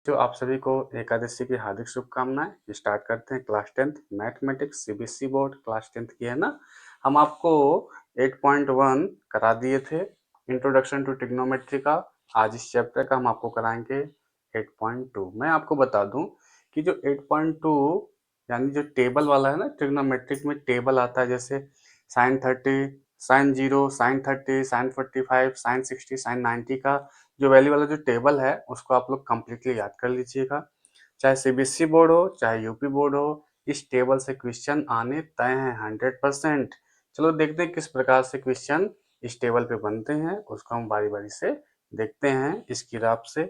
जो आप सभी को एकादशी की हार्दिक शुभकामनाएं। स्टार्ट करते हैं class 10th mathematics CBSE board class 10th की है ना। हम आपको 8.1 करा दिए थे इंट्रोडक्शन टू ट्रिग्नोमेट्री का। आज इस चैप्टर का हम आपको कराएंगे 8.2। मैं आपको बता दूं कि जो 8.2 यानी जो टेबल वाला है ना, ट्रिग्नोमेट्रिक में टेबल आता है जैसे sine 30, sine 0, sine 30, sine 45, sine 60, sine 90 का जो वैल्यू वाला जो टेबल है उसको आप लोग कंप्लीटली याद कर लीजिएगा। चाहे सीबीएसई बोर्ड हो चाहे यूपी बोर्ड हो, इस टेबल से क्वेश्चन आने तय हैं 100%। चलो देखते हैं किस प्रकार से क्वेश्चन इस टेबल पे बनते हैं, उसको हम बारी बारी से देखते हैं इस ग्राफ से।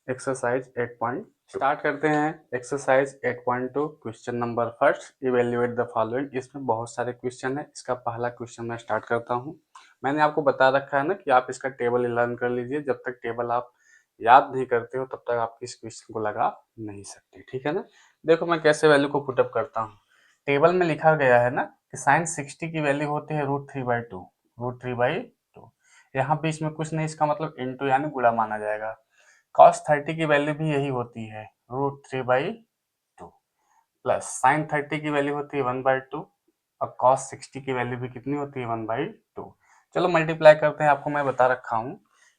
एक्सरसाइज 8. स्टार्ट करते हैं exercise 8.2। Question number first, evaluate the following. इसमें बहुत सारे क्वेश्चन है। इसका पहला क्वेश्चन मैं स्टार्ट करता हूँ। मैंने आपको बता रखा है ना कि आप इसका टेबल लर्न कर लीजिए। जब तक टेबल आप याद नहीं करते हो तब तक आप इस क्वेश्चन को लगा नहीं सकते, ठीक है ना। देखो मैं कैसे वैल्यू को पुटअप करता हूँ। टेबल में लिखा गया है ना कि साइन 60 की वैल्यू होती है √3/2। √3/2 यहाँ बीच में कुछ नहीं, इसका मतलब इंटू यानी गुणा माना जाएगा। cos 30 की वैल्यू भी यही होती है √3/2 प्लस साइन 30 की वैल्यू होती है 1/2 और cos 60 की वैल्यू भी कितनी होती है 1/2। चलो मल्टीप्लाई करते हैं। आपको मैं बता रखा हूँ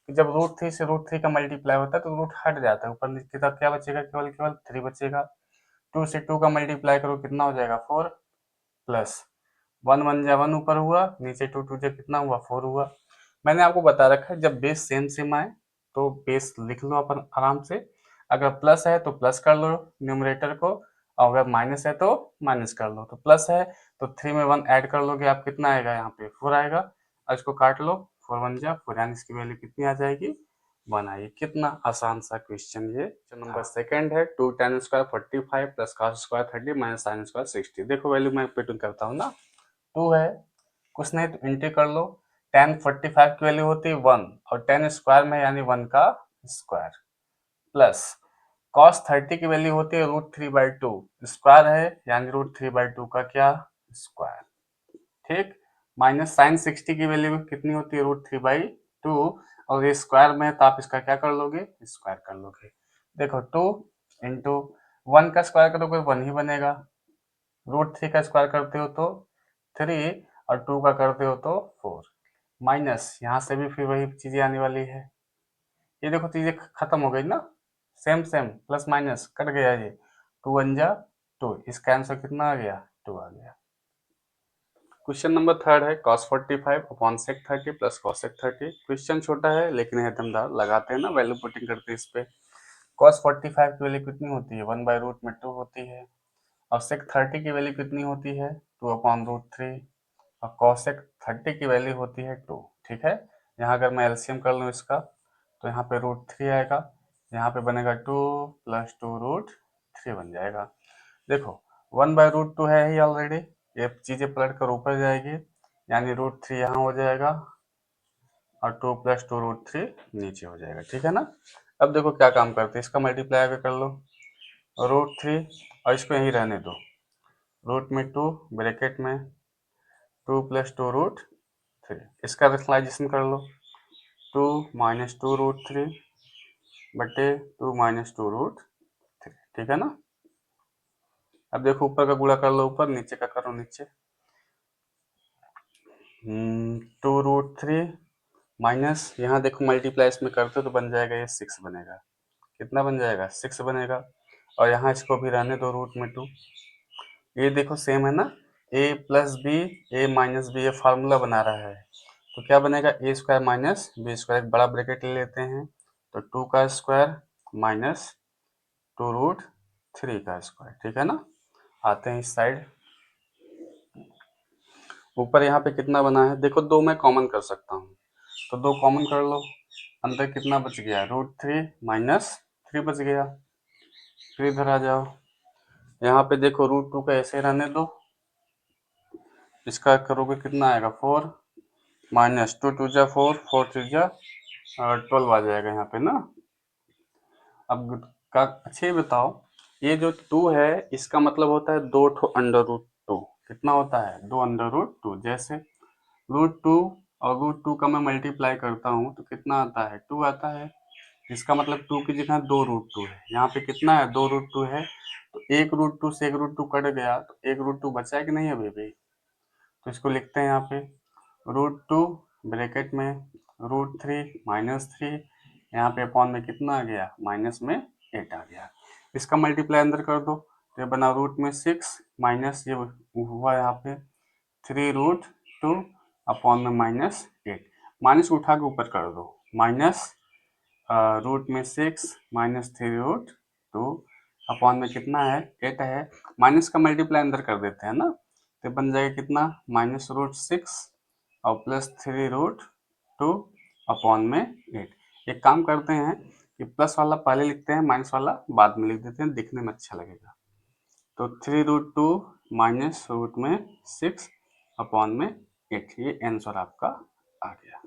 कि जब √3 से √3 का मल्टीप्लाई होता है तो रूट हट जाता है, ऊपर नीचे की तरफ क्या बचेगा, केवल केवल 3 बचेगा। 2 से 2 का मल्टीप्लाई करो कितना हो जाएगा 4 प्लस 1 1 जा 1 ऊपर हुआ, नीचे 2 2 जा कितना हुआ 4 हुआ। मैंने आपको बता रखा है जब बेस सेम सेम आए तो बेस लिख लो अपन आराम से। अगर प्लस है तो प्लस कर लो न्यूमरेटर को, और अगर माइनस है तो माइनस कर लो। तो प्लस है तो 3 में 1 ऐड कर लोगे, आप कितना आएगा यहाँ पे 4 आएगा, और इसको काट लो 4 1 जा 4, यानी इसकी वैल्यू कितनी आ जाएगी 1 आएगी। कितना आसान सा क्वेश्चन ये। नंबर सेकंड है 2 tan square 45 plus cos square 30 minus sin square 60। देखो वैल्यू मैं पुट करता हूँ ना, 2 है, कुछ नहीं तो इंटू कर लो। tan 45 की वैल्यू होती है 1 और tan स्क्वायर में यानी 1 का स्क्वायर प्लस cos 30 की वैल्यू होती है √3/2, स्क्वायर है यानी √3/2 का क्या स्क्वायर, ठीक। माइनस साइन 60 की वैल्यू कितनी होती है √3/2 और ये स्क्वायर में है तो आप इसका क्या कर लोगे स्क्वायर कर लोगे। देखो 2 इंटू 1 का स्क्वायर करोगे 1 ही बनेगा, √3 का स्क्वायर करते हो तो 3 और 2 का करते हो तो 4, माइनस यहाँ से भी फिर वही चीजें आने वाली है। ये देखो चीजें खत्म हो गई ना, same same plus minus cut गया ये, 2 1 जा 2, इसका आंसर कितना आ गया 2 आ गया। क्वेश्चन नंबर थर्ड है cos 45 upon sec 30 plus cos sec 30। Question छोटा है लेकिन है दमदार, लगाते हैं ना वैल्यू पुटिंग करते हैं इस पे। cos 45 की वैल्यू कितनी होती है 1/√2 होती है, और sec 30 की वैल्यू कितनी होती है 2/√3, और cos sec 30 की वैल्यू होती है 2, ठीक है। यहाँ अगर मैं एलसीएम कर लूँ इसका तो यहाँ पे √3 आएगा, यहाँ पे बनेगा 2 प्लस 2√3 बन जाएगा। देखो 1/√2 है ही ऑलरेडी, ये चीजें पलट कर ऊपर जाएगी यानी √3 यहाँ हो जाएगा और 2 प्लस 2√3 नीचे हो जाएगा, ठीक है ना। अब देखो क्या काम करते हैं, इसका मल्टीप्लाई आगे कर लो √3 और इसको यहीं रहने दो, रूट में 2 ब्रैकेट में 2 प्लस 2√3, इसका रैशनलाइजेशन कर लो 2 माइनस 2√3 बटे 2 माइनस 2√3, ठीक है ना। अब देखो ऊपर का गुणा कर लो ऊपर, नीचे का करो नीचे। 2√3 माइनस यहाँ देखो मल्टीप्लाई इसमें करते हो तो बन जाएगा ये 6 बनेगा, कितना बन जाएगा 6 बनेगा, और यहाँ इसको भी रहने दो रूट में 2। ये देखो सेम है ना, a plus B A minus B, ये फार्मूला बना रहा है तो क्या बनेगा A square minus B square, एक बड़ा ब्रैकेट ले लेते हैं तो 2 का स्क्वायर माइनस 2√3 का स्क्वायर, ठीक है ना। आते हैं इस साइड, ऊपर यहाँ पे कितना बना है देखो, 2 मैं कॉमन कर सकता हूँ तो 2 कॉमन कर लो, अंदर कितना बच गया √3 माइनस 3 बच गया। फिर इधर आ जाओ, यहाँ पे देखो √2 का ऐसे रहने दो, इसका करोगे कितना आएगा 4 माइनस 2 2 जा 4 4 3 जा 12 आ जाएगा यहाँ पे ना। अब का अच्छा ये बताओ, ये जो 2 है इसका मतलब होता है 2 ठो √2, कितना होता है 2 √2। जैसे √2 और √2 का मैं मल्टीप्लाई करता हूँ तो कितना आता है 2 आता है, इसका मतलब 2 की जगह 2√2 है। यहाँ पे कितना है, 2√2 है, तो 1√2 से 1√2 कट गया तो 1√2 बचा है कि नहीं अभी भी। तो इसको लिखते हैं यहाँ पे √2 ब्रैकेट में √3 -3, यहाँ पे अपॉन में कितना आ गया, माइनस में 8 आ गया। इसका मल्टीप्लाई अंदर कर दो तो ये बना रूट में 6 माइनस ये हुआ यहाँ पे 3√2 अपॉन में -8। माइनस उठा के ऊपर कर दो, माइनस रूट में 6 -3√2 अपॉन में कितना है, 8 है। माइनस का मल्टीप्लाई अंदर कर देते हैं ना, तो बन जाएगा कितना, -√6 और प्लस 3√2 अपॉन में 8। एक काम करते हैं कि प्लस वाला पहले लिखते हैं, माइनस वाला बाद में लिख देते हैं, दिखने में अच्छा लगेगा। तो 3√2 माइनस रूट में 6 अपॉन में 8, ये आंसर आपका आ गया।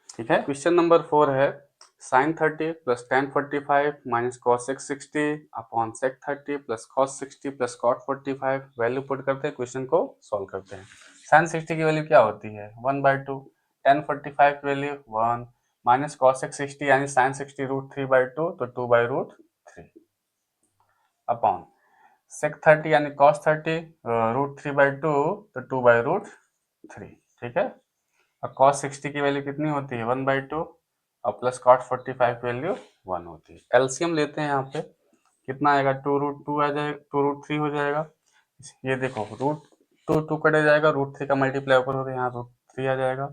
ठीक है। क्वेश्चन नंबर 4 है sin 30 plus tan 45 minus cos 60 upon sec 30 plus cos 60 plus cot 45। Value put करते हैं, क्वेश्चन को सॉल्व करते हैं। sin 60 की वैल्यू क्या होती है, 1/2, tan 45 की वैल्यू 1 माइनस cos 60 यानी sin 60 √3/2 तो 2/√3 अपॉन sec 30 यानी cos 30 √3/2 तो 2/√3। ठीक है। और cos 60 की वैल्यू कितनी होती है, 1/2 और प्लस cot 45 की वैल्यू 1 होती है। एलसीएम लेते हैं, यहाँ पे कितना आएगा, 2√2 आ जाएगा, 2√3 हो जाएगा। ये देखो √2 कटे जाएगा, √3 का मल्टीप्लाई ऊपर होगा, यहाँ √3 आ जाएगा,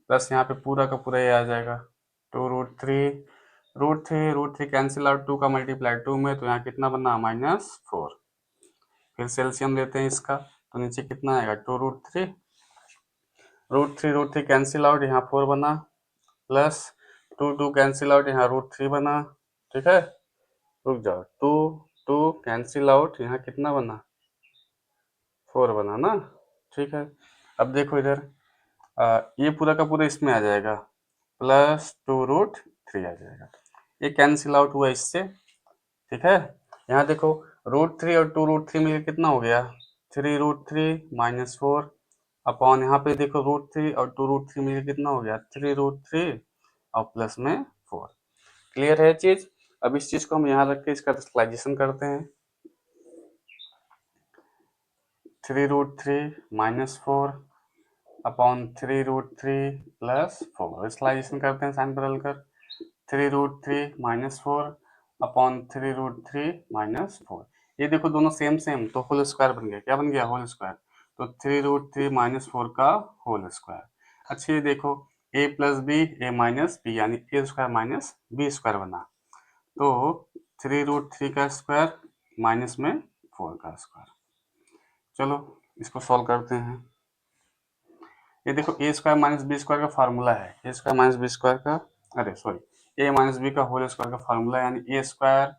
प्लस यहाँ पे पूरा का पूरा ये आ जाएगा 2√3, √3 कैंसिल आउट, 2 का मल्टीप्लाई 2 में, तो यहाँ कितना बना, -4। फिर से एलसीएम लेते हैं इसका, तो नीचे कितना आएगा, 2√3, √3 कैंसिल आउट, यहाँ 4 बना, प्लस 2 कैंसिल आउट, यहाँ √3 बना। ठीक है, रुक जाओ, 2 कैंसिल आउट, यहाँ कितना बना, 4 बना ना। ठीक है, अब देखो इधर ये पूरा का पूरा इसमें आ जाएगा, प्लस 2√3 आ जाएगा, ये कैंसिल आउट हुआ इससे। ठीक है, यहाँ देखो √3 और 2√3 मिलकर कितना हो गया, 3√3 -4 अपॉन यहाँ पे देखो √3 और 2√3 मिलकर कितना हो गया, 3√3 और प्लस में 4। क्लियर है चीज। अब इस चीज को हम यहाँ रख के इसका डिस्क्लाइजेशन करते हैं, 3√3 -4 अपॉन 3√3 प्लस 4। डिस्क्लाइजेशन करते हैं साइन बदल कर, 3√3 -4 अपॉन 3√3 -4। ये देखो दोनों सेम सेम, तो होल स्क्वायर बन गया, क्या बन गया, होल स्क्वायर। तो 3√3 -4 का होल स्क्वायर। अच्छा ये देखो a plus B, a minus B, यानी a square minus B square बना, तो 3√3 का स्क्वायर माइनस में 4 का स्क्वायर। चलो इसको सॉल्व करते हैं। ये देखो A square minus B square का फार्मूला है, A square minus B square का, अरे सॉरी, ए माइनस बी का होल स्क्वायर का फार्मूला, यानी A square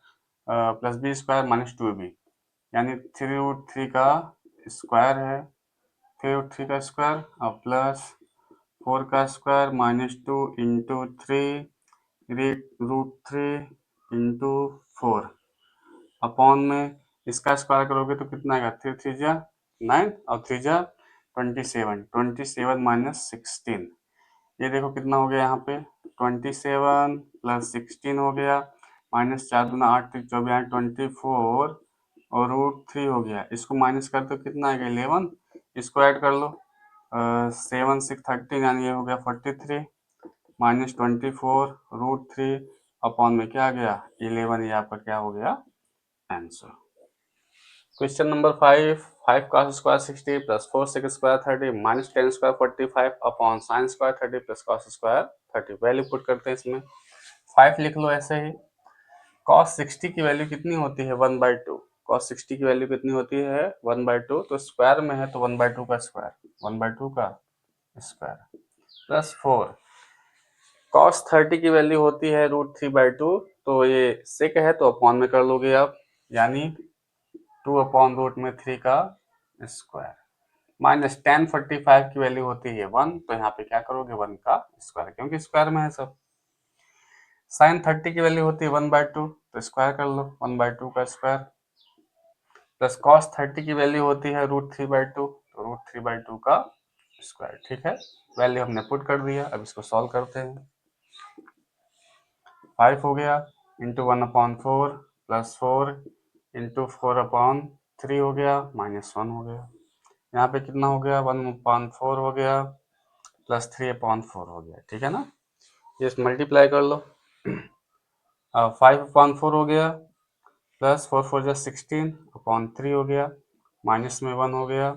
plus B square minus 2b, यानी 3√3 का स्क्वायर है, 3√3 का स्क्वायर और प्लस 4 का स्क्वायर -2 इंटू 3√3 इंटू 4 अपॉन में इसका स्क्वायर करोगे तो कितना आएगा, 3 3 जा 9 और 3 जा 27, 27 माइनस 16। ये देखो कितना हो गया, यहाँ पे 27 प्लस 16 हो गया, माइनस 4 दूना 8 3 24, 24 और √3 हो गया। इसको माइनस कर दो, कितना आएगा 11, इसको ऐड कर लो 7 6 13, यानी ये हो गया 43 माइनस 24 √3 अपॉन में क्या आ गया 11, ये आपका क्या हो गया answer. Question number 5, 5 cos square 60 plus 4 sec square 30 minus 10 square 45 upon sine square 30 plus cos square 30। Value put करते हैं इसमें, 5 लिख लो ऐसे ही। cos 60 की वैल्यू कितनी होती है, 1/2। cos 60 की वैल्यू कितनी होती है, 1/2, तो स्क्वायर में है तो 1/2 का स्क्वायर, 1/2 का स्क्वायर प्लस 4। cos 30 की वैल्यू होती है √3/2, तो ये सेक है तो अपॉन में कर लोगे आप, यानी 2/√3 का स्क्वायर माइनस tan 45 की वैल्यू होती है 1, तो यहाँ पे क्या करोगे 1 का स्क्वायर, क्योंकि स्क्वायर में है सब। sin 30 की वैल्यू होती है 1/2, तो स्क्वायर कर लो 1/2 का स्क्वायर, प्लस cos 30 की वैल्यू होती है √3/2, तो √3/2 का स्क्वायर। ठीक है, वैल्यू हमने पुट कर दिया, अब इसको सॉल्व करते हैं। 5 हो गया इंटू 1/4 प्लस 4 इंटू 4/3 हो गया -1 हो गया। यहाँ पे कितना हो गया 1/4 हो गया प्लस 3/4 हो गया, ठीक है ना। ये मल्टीप्लाई कर लो। 5/4 हो गया प्लस 4×4 = 16/3 हो गया माइनस में 1 हो गया।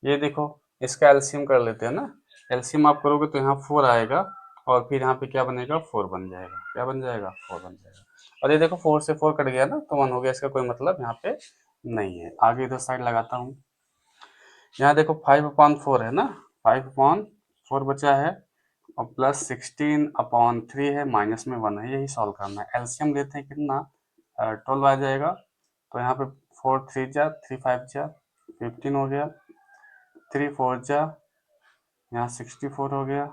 ये देखो इसका एलसीएम कर लेते हैं ना। एलसीएम आप करोगे तो यहाँ 4 आएगा और फिर यहाँ पे क्या बनेगा 4 बन जाएगा। क्या बन जाएगा 4 बन जाएगा। और ये देखो 4 से 4 कट गया ना तो 1 हो गया। इसका कोई मतलब यहाँ पे नहीं है। आगे इधर साइड लगाता हूँ। यहाँ देखो 5/4 है ना, 5/4 बचा है और प्लस 16/3 है माइनस में 1 है। यही सॉल्व करना है। एलसीएम लेते हैं कितना 12 आ जाएगा। तो यहाँ पे 4 3 जा 3 5 जा 15 हो गया, 3 4 जा यहाँ 64 हो गया,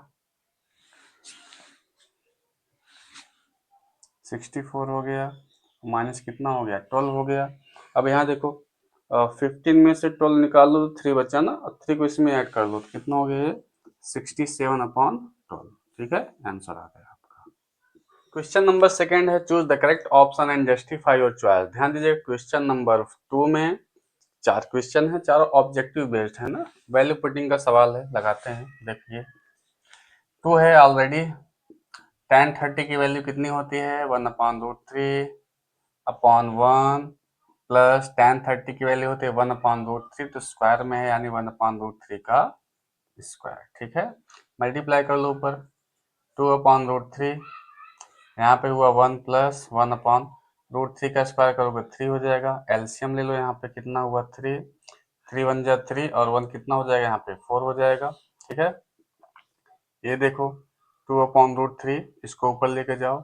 64 हो गया माइनस कितना हो गया 12 हो गया। अब यहाँ देखो 15 में से 12 निकाल लो तो 3 बचा ना, और 3 को इसमें ऐड कर लो तो कितना हो गया 67/12। ठीक है, आंसर आ गया आपका। क्वेश्चन नंबर सेकंड है choose the correct option and justify your choice. ध्यान दीजिए क्वेश्चन नंबर 2 में 4 क्वेश्चन है, चारों ऑब्जेक्टिव बेस्ड है ना। वैल्यू पुटिंग का सवाल है, लगाते हैं। देखिए 2 है ऑलरेडी। tan 30 की वैल्यू कितनी होती है 1/√3/1 प्लस tan 30 की वैल्यू होती है 1/√3 तो स्क्वायर में है यानी 1/√3 का स्क्वायर। ठीक है, मल्टीप्लाई कर लो ऊपर 2/√3, यहाँ पे हुआ 1 प्लस 1/√3 का स्क्वायर करोगे 3 हो जाएगा। एलसीएम ले लो, यहाँ पे कितना हुआ 3, 3 1 जा 3 और 1 कितना हो जाएगा यहाँ पे 4 हो जाएगा। ठीक है, ये देखो 2/√3 इसको ऊपर लेके जाओ,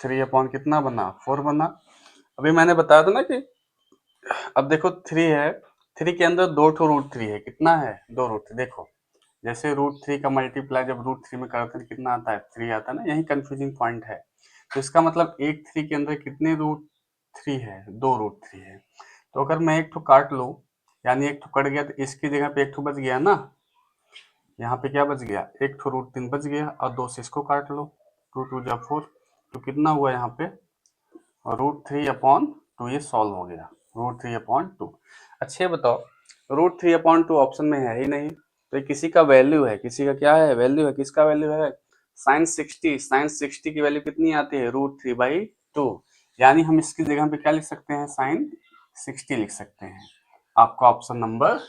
3 अपॉन कितना बना 4 बना। अभी मैंने बताया था ना कि अब देखो 3 है, 3 के अंदर 2 ठो √3 है। कितना है 2 √3। देखो जैसे √3 का मल्टीप्लाई जब √3 में करते हैं कितना आता है 3 आता है ना, यही कंफ्यूजिंग पॉइंट है। तो इसका मतलब एक 3 के अंदर कितने √3 है 2 √3 है। तो अगर मैं एक ठो काट लूँ यानी एक ठो कट गया तो इसकी जगह पे एक ठो बच गया ना, यहाँ पे क्या बच गया एक ठो √3 बच गया और 2 से इसको काट लो 2 2 जा 4 तो कितना हुआ यहाँ पे √3/2। ये सॉल्व हो गया √3/2। अच्छा ये बताओ √3/2 ऑप्शन में है ही नहीं तो ये किसी का वैल्यू है, किसी का क्या है वैल्यू है, किसका वैल्यू है sin 60 की वैल्यू कितनी आती है √3/2 यानी हम इसकी जगह पे क्या लिख सकते हैं sin 60 लिख सकते हैं। आपका ऑप्शन नंबर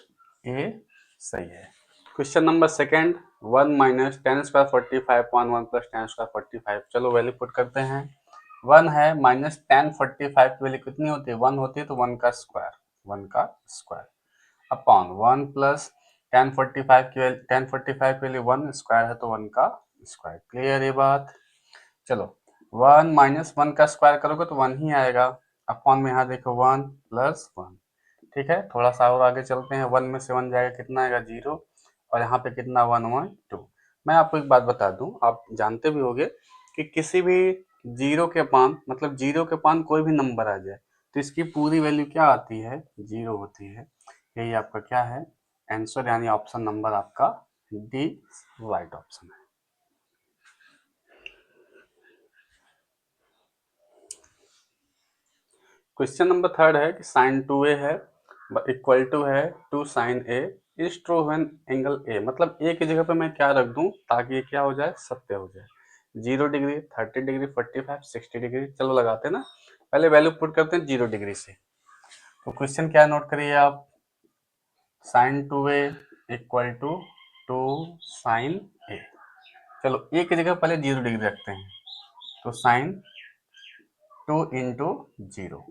ए सही है। Question number second 1 minus tan² 45/1 plus tan² 45। चलो वैल्यू पुट करते हैं। 1 है माइनस tan 45 की वैल्यू कितनी होती है 1 होती है तो 1 का स्क्वायर अपॉन 1 प्लस tan 45 की वैल्यू 1 स्क्वायर है तो 1 का स्क्वायर। क्लियर ये बात। चलो 1 माइनस 1 का स्क्वायर करोगे तो 1 ही आएगा अपॉन में यहाँ देखो 1 प्लस 1। ठीक है, थोड़ा सा और आगे चलते हैं। 1 में से 1 जाएगा कितना आएगा 0 और यहाँ पे कितना 1/2। मैं आपको एक बात बता दूं, आप जानते भी होंगे कि किसी भी जीरो के पान मतलब जीरो के पान कोई भी नंबर आ जाए तो इसकी पूरी वैल्यू क्या आती है 0 होती है। यही आपका क्या है आंसर यानी ऑप्शन नंबर आपका डी राइट ऑप्शन है। क्वेश्चन नंबर थर्ड है कि sin 2a है इक्वल टू है 2 sin a is true when angle a। मतलब a की जगह पे मैं क्या रख दूं ताकि ये क्या हो जाए सत्य हो जाए। 0 डिग्री 30 डिग्री 45 60 डिग्री। चलो लगाते हैं ना, पहले वैल्यू पुट करते हैं 0 डिग्री से। तो क्वेश्चन क्या नोट करिए आप sin 2a equal to 2 sin a। चलो a की जगह पहले 0 डिग्री रखते हैं तो sin 2 इंटू 0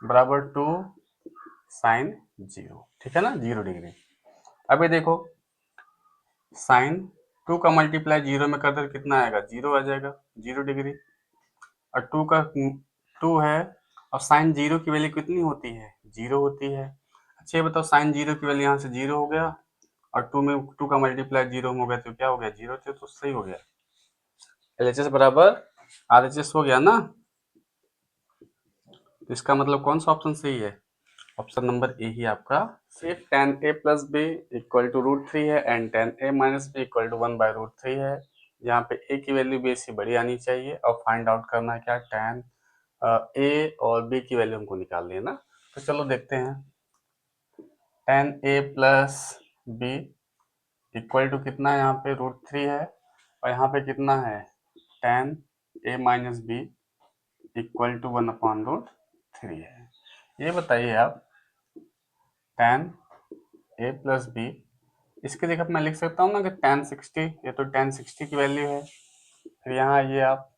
बराबर 2 साइन 0। ठीक है ना 0 डिग्री। अभी देखो साइन 2 का मल्टीप्लाई 0 में करते कितना आएगा 0 आ जाएगा 0 डिग्री और 2 का 2 है और साइन 0 की वैल्यू कितनी होती है 0 होती है। अच्छा ये बताओ साइन 0 की वैल्यू यहाँ से 0 हो गया और 2 में 2 का मल्टीप्लाई 0 में हो गया तो क्या हो गया 0 थे तो सही हो गया। LHS बराबर RHS हो गया ना, तो इसका मतलब कौन सा ऑप्शन सही है ऑप्शन नंबर ए ही आपका। सिर्फ tan a plus B equal to √3 है and tan a minus B equal to 1/√3 है। यहाँ पे ए की वैल्यू बी से बड़ी आनी चाहिए और फाइंड आउट करना है क्या, tan ए और बी की वैल्यू हमको निकालनी है ना। तो चलो देखते हैं, tan A plus B equal to कितना है, यहाँ पे √3 है और यहाँ पे कितना है, tan A minus B equal to 1/√3 है। ये बताइए आप, tan ए प्लस बी, इसकी जगह मैं लिख सकता हूँ ना कि tan 60, ये तो tan 60 की वैल्यू है। फिर यहाँ आइए आप,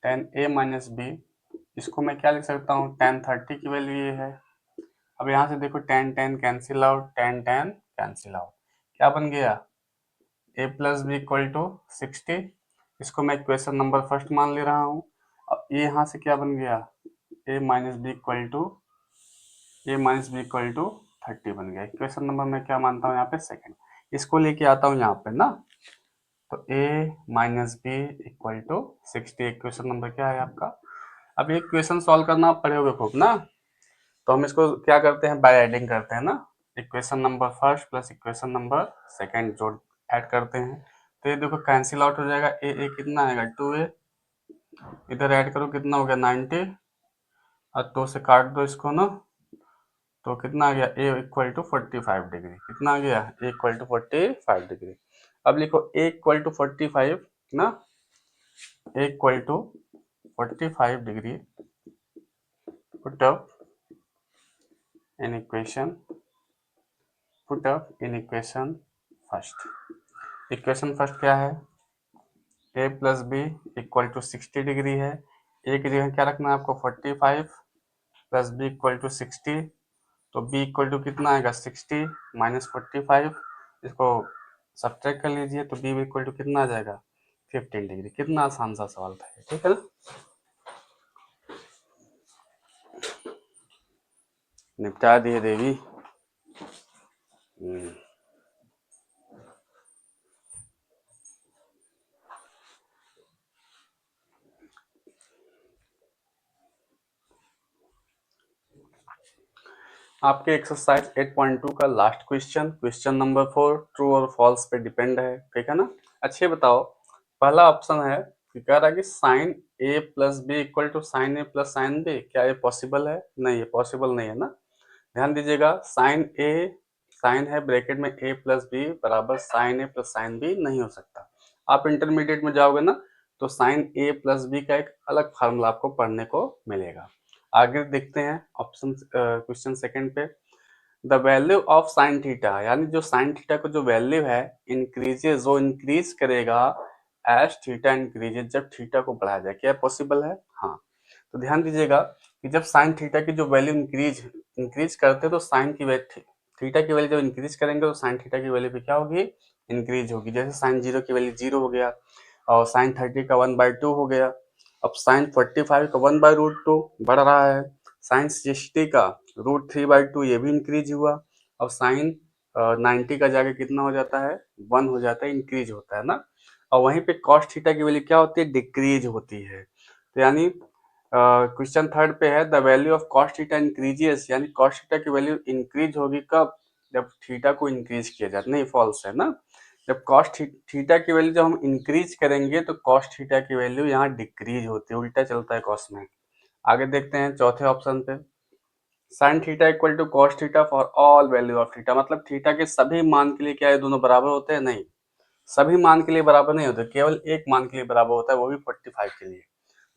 tan ए माइनस बी, इसको मैं क्या लिख सकता हूँ, tan 30 की वैल्यू ये है। अब यहाँ से देखो tan tan cancel out, tan tan cancel out, क्या बन गया, ए प्लस बी इक्वल टू 60, इसको मैं इक्वेशन नंबर फर्स्ट मान ले रहा हूँ। अब ये यहाँ से क्या बन गया, ए माइनस बी इक्वल टू 30 बन गया। इक्वेशन नंबर मैं क्या मानता हूँ यहाँ पे, सेकंड। इसको लेके आता हूँ यहाँ पे ना, तो a minus B equal to 60, equation number क्या है आपका। अब ये इक्वेशन सॉल्व करना पड़ेगा खूब ना, तो हम इसको क्या करते हैं, बाय एडिंग करते हैं ना, equation number first plus equation number second जोड़ ऐड करते हैं। तो ये देखो कैंसिल आउट हो जाएगा, ए कितना आएगा 2a, इधर ऐड करो कितना हो गया 90, और 2 से काट दो इसको ना, तो कितना आ गया, ए इक्वल टू 45 डिग्री, कितना आ गया, ए इक्वल टू 45 डिग्री। अब लिखो ए इक्वल टू 45 ना, A equal to 45 degree, put up in equation first. Equation first क्या है, A plus B equal to 60 degree है, ए की जगह क्या रखना है आपको 45 प्लस बी इक्वल टू 60, तो b इक्वल टू कितना आएगा 60 माइनस 45, इसको सब्ट्रैक्ट कर लीजिए, तो b इक्वल टू कितना आ जाएगा 15 डिग्री। कितना आसान सा सवाल था, ठीक है ना, निपटा दिए देवी। आपके एक्सरसाइज 8.2 का लास्ट क्वेश्चन नंबर 4 ट्रू और फॉल्स पे डिपेंड है, ठीक है ना। अच्छे बताओ, पहला ऑप्शन है कि कह रहा है कि sine A plus B equal to sine A plus sine B, क्या ये पॉसिबल है, नहीं ये पॉसिबल नहीं है ना। ध्यान दीजिएगा, साइन है ब्रैकेट में ए प्लस बी बराबर sign A plus sine B नहीं हो सकता। आप इंटरमीडिएट में जाओगे ना, तो साइन ए प्लस बी का एक अलग फार्मूला आपको पढ़ने को मिलेगा। आगे देखते हैं ऑप्शन क्वेश्चन सेकंड पे, the value of sine theta, यानी जो साइन थीटा का जो वैल्यू है इंक्रीजेज, जो इंक्रीज करेगा एज थीटा इंक्रीजेज, जब थीटा को बढ़ाया जाए, क्या पॉसिबल है, हाँ। तो ध्यान दीजिएगा कि जब साइन थीटा की जो वैल्यू इंक्रीज करते हैं, तो साइन की वैल्यू थीटा की वैल्यू जब इंक्रीज करेंगे तो साइन थीटा की वैल्यू भी क्या होगी, इंक्रीज होगी। जैसे साइन 0 की वैल्यू 0 हो गया और साइन 30 का 1/2 हो गया। अब साइन 45 का 1/√2 बढ़ रहा है, साइन 60 का √3/2 ये भी इंक्रीज हुआ। अब साइन 90 का जाके कितना हो जाता है, 1 हो जाता है, इंक्रीज होता है ना। और वहीं पे कॉस थीटा की वैल्यू क्या होती है, डिक्रीज होती है। तो यानी क्वेश्चन थर्ड पे है, the value of cos theta increases, यानी कॉस थीटा की वैल्यू इंक्रीज होगी कब, जब थीटा को इंक्रीज किया जाए, नहीं फॉल्स है ना। जब कॉस थीटा की वैल्यू जब हम इंक्रीज करेंगे तो कॉस थीटा की वैल्यू यहाँ डिक्रीज होती है, उल्टा चलता है कॉस में। आगे देखते हैं चौथे ऑप्शन पे, sine theta equal to cos theta for all value of theta, मतलब थीटा के सभी मान के लिए क्या ये दोनों बराबर होते हैं, नहीं सभी मान के लिए बराबर नहीं होते, केवल एक मान के लिए बराबर होता है, वो भी 45 के लिए।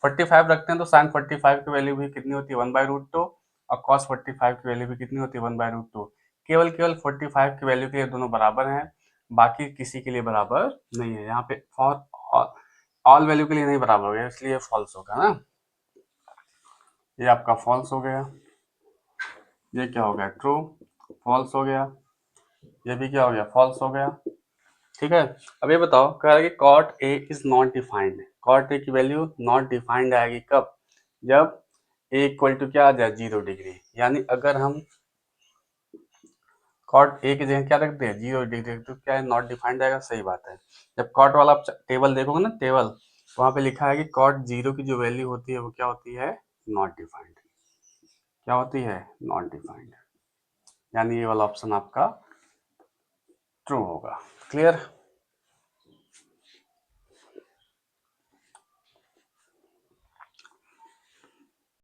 45 रखते हैं तो साइन 45 की वैल्यू भी कितनी होती है 1/√2, और कॉस 45 की वैल्यू भी कितनी होती है 1/√2। केवल 45 की वैल्यू के लिए दोनों बराबर हैं, बाकी किसी के लिए बराबर नहीं है। यहाँ पे फॉर ऑल वैल्यू के लिए नहीं बराबर हो गया, इसलिए फॉल्स होगा ना, ये आपका फॉल्स हो गया। ये क्या हो गया, ट्रू, फॉल्स हो गया, ये भी क्या हो गया, फॉल्स हो गया, ठीक है। अब ये बताओ, कह रहा है कि cot A is not defined, cot A की वैल्यू नॉट डिफाइंड आएगी कब, जब ए इक्वल टू क्या आ जाए 0 डिग्री, यानी अगर हम कॉट ए की जगह क्या रखते हैं 0 डिग्री, तो क्या है नॉट डिफाइंड आएगा, सही बात है। जब कॉट वाला टेबल देखोगे ना, टेबल वहां पे लिखा है कि कॉट 0 की जो वैल्यू होती है वो क्या होती है, नॉट डिफाइंड, क्या होती है, नॉट डिफाइंड, यानी ये वाला ऑप्शन आपका ट्रू होगा। क्लियर।